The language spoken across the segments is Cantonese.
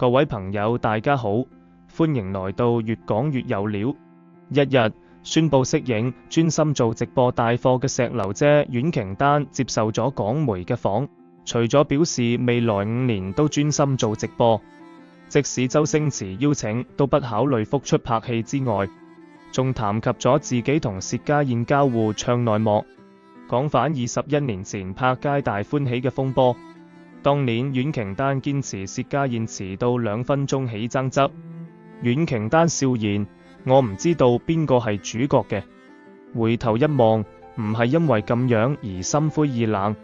各位朋友大家好，歡迎來到越講越有料。一日宣布息影，專心做直播帶貨嘅石榴姐阮瓊丹接受咗港媒嘅訪，除咗表示未來5年都專心做直播，即使周星馳邀請都不考慮復出拍戲之外，仲談及咗自己同薛家燕交互唱內幕，講返21年前拍《皆大歡喜》嘅風波。當年阮瓊丹堅持薛家燕遲到2分鐘起爭執，阮瓊丹笑言：我唔知道邊個係主角嘅。回頭一望，唔係因為咁樣而心灰意冷，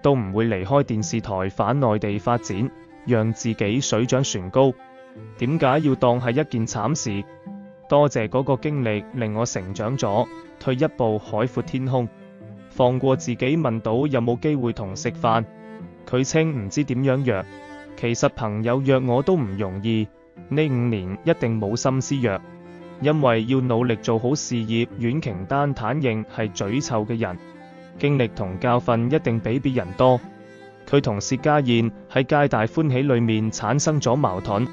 都唔會離開電視台返內地發展，讓自己水漲船高。點解要當係一件慘事？多謝嗰個經歷令我成長咗，退一步海闊天空，放過自己。問到有冇機會同食飯，佢稱唔知點樣約，其實朋友約我都唔容易，呢5年一定冇心思約，因為要努力做好事業。阮瓊丹坦認係嘴臭嘅人，經歷同教訓一定比別人多。佢同薛家燕喺《皆大歡喜》裏面產生咗矛盾。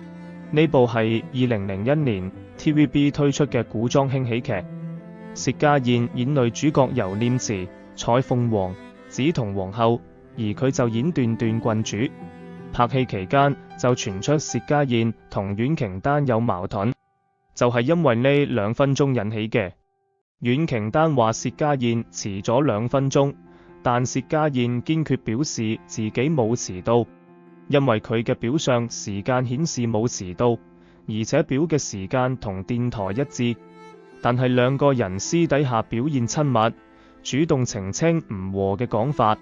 呢部係2001年 TVB 推出嘅古裝輕喜劇，薛家燕演女主角尤念慈、彩鳳凰、紫瞳皇后，而佢就演段段郡主。拍戲期間就傳出薛家燕同阮瓊丹有矛盾，就係因為呢2分鐘引起嘅。阮瓊丹話薛家燕遲咗2分鐘，但薛家燕堅決表示自己冇遲到，因為佢嘅表上時間顯示冇遲到，而且表嘅時間同電台一致。但係2個人私底下表現親密，主動澄清唔和嘅講法。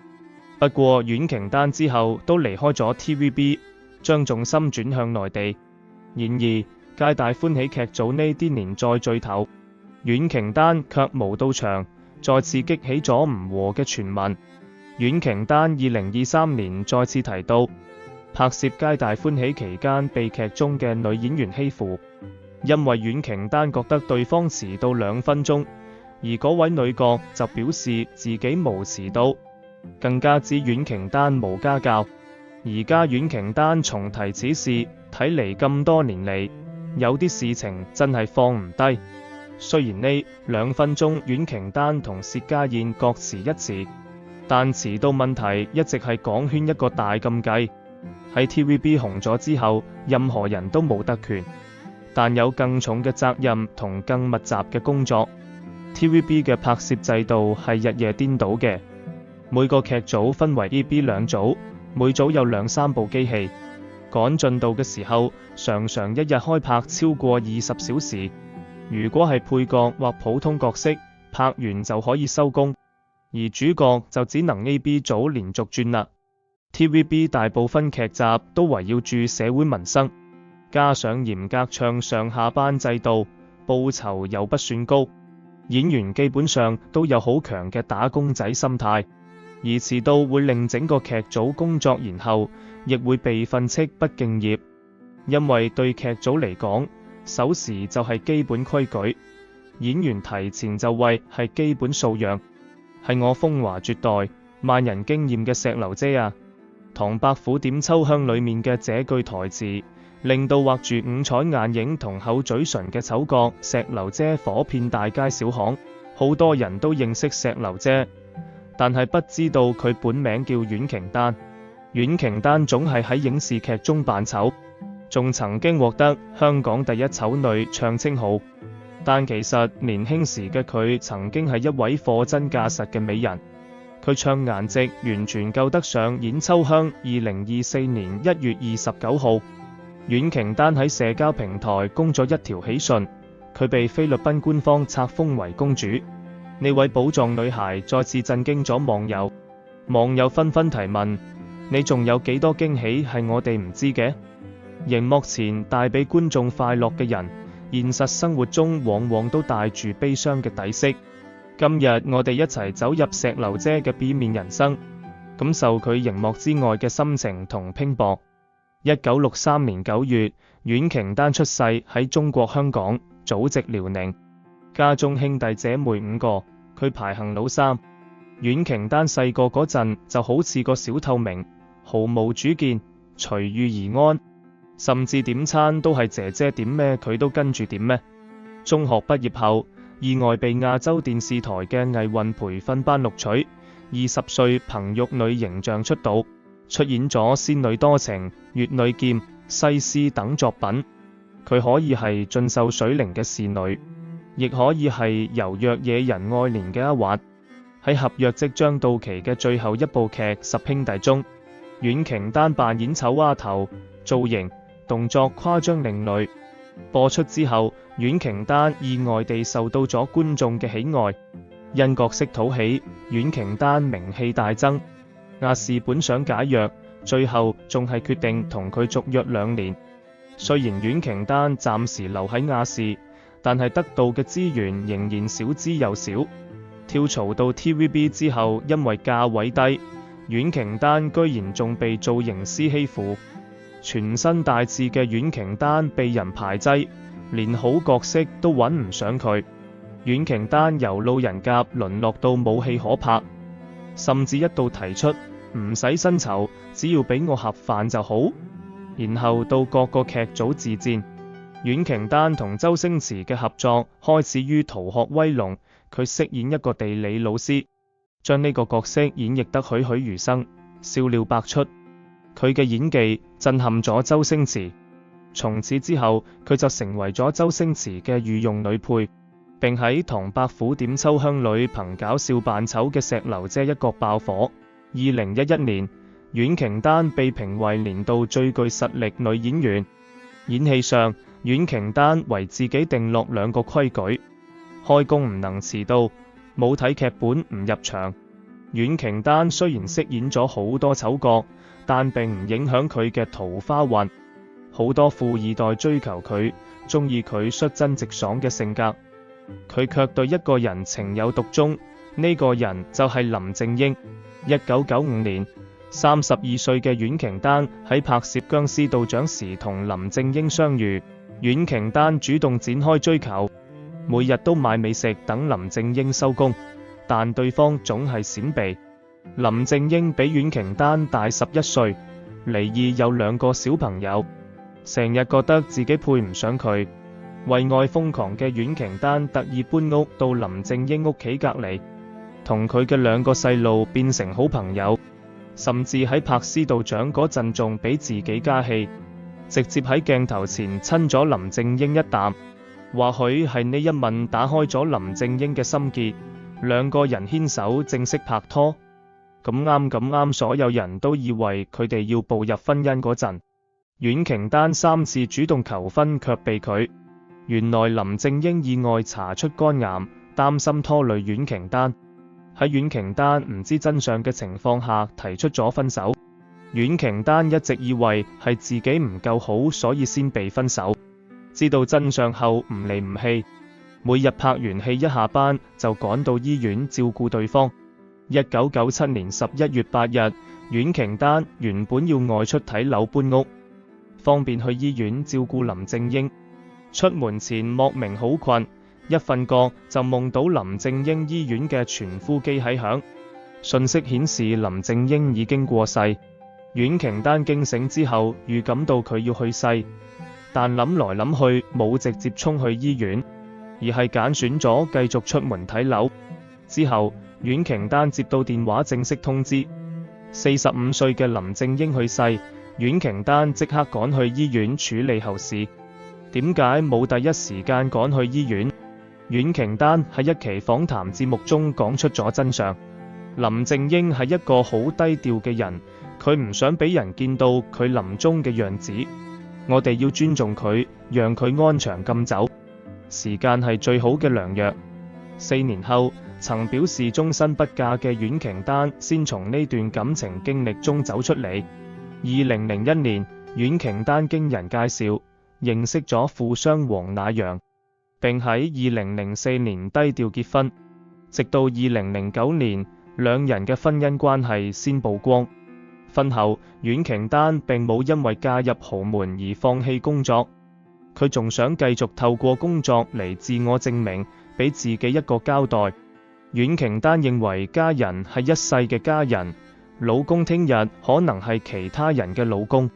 不過阮瓊丹之後都離開咗 TVB， 將重心轉向內地。然而皆大歡喜劇組呢啲年再聚頭，阮瓊丹卻無到場，再次激起咗唔和嘅傳聞。阮瓊丹2023年再次提到，拍攝皆大歡喜期間被劇中嘅女演員欺負，因為阮瓊丹覺得對方遲到2分鐘，而嗰位女角就表示自己無遲到，更加指阮瓊丹無家教。而家阮瓊丹重提此事，睇嚟咁多年嚟，有啲事情真係放唔低。雖然呢2分鐘阮瓊丹同薛家燕各遲1遲，但遲到問題一直係港圈一個大禁忌。喺 TVB 紅咗之後，任何人都冇特權，但有更重嘅責任同更密集嘅工作。TVB 嘅拍攝制度係日夜顛倒嘅，每個劇組分為 A、B 2組，每組有2-3部機器，趕進度嘅時候，常常一日開拍超過20小時。如果係配角或普通角色，拍完就可以收工，而主角就只能 A、B 組連續轉啦。TVB 大部分劇集都圍繞住社會民生，加上嚴格唱上下班制度，報酬又不算高，演員基本上都有好強嘅打工仔心態，而遲到會令整個劇組工作延後，亦會被訓斥不敬業。因為對劇組嚟講，守時就係基本規矩，演員提前就位係基本素養。係我風華絕代、萬人驚豔嘅石榴姐啊！唐伯虎點秋香裏面嘅這句台詞，令到畫住5彩眼影同厚嘴唇嘅丑角石榴姐火遍大街小巷，好多人都認識石榴姐，但係不知道佢本名叫阮瓊丹。阮瓊丹總係喺影視劇中扮醜，仲曾經獲得香港第一醜女唱稱號。但其實年輕時嘅佢曾經係一位貨真價實嘅美人。佢唱顏值完全夠得上演秋香。2024年1月29號，阮瓊丹喺社交平台公咗一條喜訊，佢被菲律賓官方冊封為公主。呢位寶藏女孩再次震驚咗網友，網友紛紛提問：你仲有幾多驚喜係我哋唔知嘅？熒幕前帶俾觀眾快樂嘅人，現實生活中往往都帶住悲傷嘅底色。今日我哋一齊走入石榴姐嘅 B 面人生，感受佢熒幕之外嘅心情同拼搏。1963年9月，阮瓊丹出世喺中國香港，祖籍遼寧，家中兄弟姐妹5個，佢排行老3。阮瓊丹細個嗰陣就好似個小透明，毫無主見，隨遇而安。甚至點餐都係姐姐點咩佢都跟住點咩。中學畢業後，意外被亞洲電視台嘅藝運培訓班錄取，20歲憑玉女形象出道，出演咗《仙女多情》《乙女劍》《西施》等作品。佢可以係俊秀水靈嘅侍女，亦可以係柔弱惹人愛憐嘅阿華。喺合約即將到期嘅最後一部劇《十兄弟》中，阮瓊丹扮演醜丫頭，造型動作誇張另類。播出之後，阮瓊丹意外地受到咗觀眾嘅喜愛，因角色討喜，阮瓊丹名氣大增。亞視本想解約，最後仲係決定同佢續約2年。雖然阮瓊丹暫時留喺亞視，但係得到嘅資源仍然少之又少。跳槽到 TVB 之後，因為價位低，阮瓊丹居然仲被造型師欺負。全身大字嘅阮瓊丹被人排擠，連好角色都揾唔上佢。阮瓊丹由路人甲淪落到冇戲可拍，甚至一度提出唔使薪酬，只要俾我盒飯就好。然後到各個劇組自薦。阮瓊丹同周星馳嘅合作開始於《逃學威龍》，佢飾演一個地理老師，將呢個角色演繹得栩栩如生，笑料百出。佢嘅演技震撼咗周星馳，從此之後佢就成為咗周星馳嘅御用女配，並喺《唐伯虎點秋香》裏憑搞笑扮醜嘅石榴姐一角爆火。2011年，阮瓊丹被評為年度最具實力女演員。演戲上，阮瓊丹為自己定落2個規矩：開工唔能遲到，冇睇劇本唔入場。阮瓊丹雖然飾演咗好多醜角，但並唔影響佢嘅桃花運。好多富二代追求佢，中意佢率真直爽嘅性格，佢卻對一個人情有獨鍾，呢個人就係林正英。1995年，32歲嘅阮瓊丹喺拍攝《僵屍道長》時同林正英相遇，阮瓊丹主動展開追求，每日都買美食等林正英收工，但對方總係閃避。林正英比阮瓊丹大11歲，離異有2個小朋友，成日覺得自己配唔上佢。為愛瘋狂嘅阮瓊丹特意搬屋到林正英屋企隔離，同佢嘅2個細路變成好朋友，甚至喺拍《師道長》嗰陣仲俾自己加戲，直接喺鏡頭前親咗林正英一啖。或許係呢一吻打開咗林正英嘅心結，2個人牽手正式拍拖。咁啱，所有人都以為佢哋要步入婚姻嗰陣，阮瓊丹3次主動求婚卻被拒。原來林正英意外查出肝癌，擔心拖累阮瓊丹，喺阮瓊丹唔知真相嘅情況下提出咗分手。阮瓊丹一直以為係自己唔夠好，所以先被分手。知道真相後唔離唔棄，每日拍完戲一下班就趕到醫院照顧對方。1997年11月8日，阮瓊丹原本要外出睇樓搬屋，方便去醫院照顧林正英。出門前莫名好困，一瞓覺就夢到林正英醫院嘅傳呼機喺響，信息顯示林正英已經過世。阮瓊丹驚醒之後預感到佢要去世，但諗來諗去冇直接衝去醫院，而係揀選咗繼續出門睇樓。之後阮瓊丹接到電話正式通知，45歲嘅林正英去世，阮瓊丹即刻趕去醫院處理後事。點解冇第一時間趕去醫院？阮瓊丹喺一期訪談節目中講出咗真相。林正英係一個好低調嘅人，佢唔想俾人見到佢臨終嘅樣子。我哋要尊重佢，讓佢安詳咁走。時間係最好嘅良藥。4年後，曾表示終身不嫁嘅阮瓊丹先從呢段感情經歷中走出嚟。2001年，阮瓊丹經人介紹認識咗富商黃乃陽，並喺2004年低調結婚，直到2009年2人嘅婚姻關係先曝光。婚後，阮瓊丹並冇因為嫁入豪門而放棄工作，佢仲想繼續透過工作嚟自我證明，俾自己一個交代。阮瓊丹認為家人係一世嘅家人，老公聽日可能係其他人嘅老公。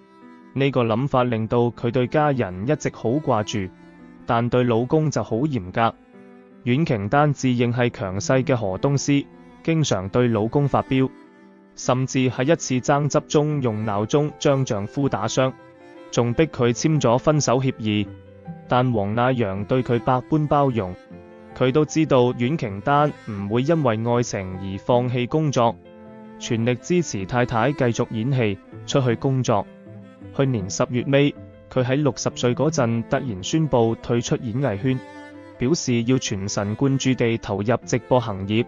呢個諗法令到佢對家人一直好掛住，但對老公就好嚴格。阮瓊丹自認係強勢嘅河東獅，經常對老公發飆，甚至喺一次爭執中用鬧鐘將丈夫打傷，仲逼佢簽咗分手協議。但黃亞陽對佢百般包容，佢都知道阮瓊丹唔會因為愛情而放棄工作，全力支持太太繼續演戲，出去工作。去年10月尾，佢喺60歲嗰陣突然宣布退出演藝圈，表示要全神貫注地投入直播行業，